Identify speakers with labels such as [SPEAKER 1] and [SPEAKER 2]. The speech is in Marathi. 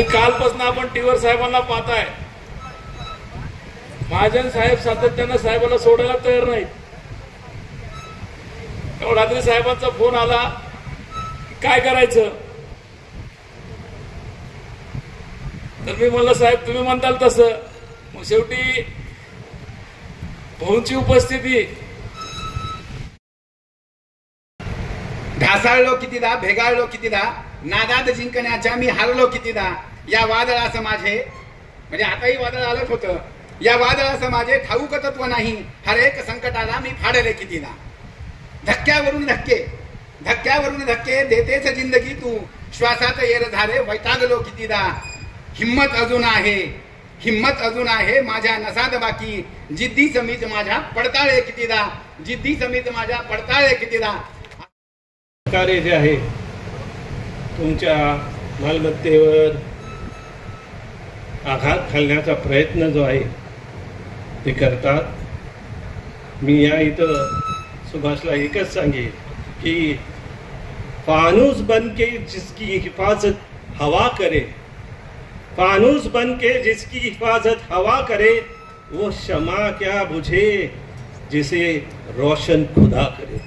[SPEAKER 1] आणि कालपासून आपण टीव्हीवर साहेबांना पाहताय, महाजन साहेब सातत्यानं साहेबाला सोडायला तयार नाहीत. रात्री साहेबांचा फोन आला, काय करायचं? तर मी म्हणलं साहेब तुम्ही म्हणताल तसं. मग शेवटी भाऊंची उपस्थिती,
[SPEAKER 2] ढासाळलो कितीदा, भेगाळलो कितीदा, नादात जिंकण्याच्या मी हारलो कितीदा. या वादळाचं माझे, म्हणजे आताही वादळ आलंच होतं, या वादळाचं माझे ठाऊक तत्व नाही. हर एक संकटाला मी फाडले कितीदा. धक्क्यावरून धक्के, धक्क्यावरून धक्के देतेच जिंदगी तू. श्वासात येर झाले वैतागलो कितीदा. हिम्मत अजून आहे, हिम्मत अजून आहे माझ्या नसाद बाकी. जिद्दी समीत माझ्या पडताळे कितीदा, जिद्दी समीत माझ्या पडताळे कितीदा.
[SPEAKER 3] कार्य जे आहे तुमच्या मालमत्तेवर आघात घालण्याचा प्रयत्न जो आहे ते करतात. मी या इथं सुभाषला एकच सांगेन की फानूस बन के जिसकी हिफाजत हवा करे, फानूस बन के जिसकी हिफाजत हवा करे, वो शमा क्या बुझे जिसे रोशन खुदा करे.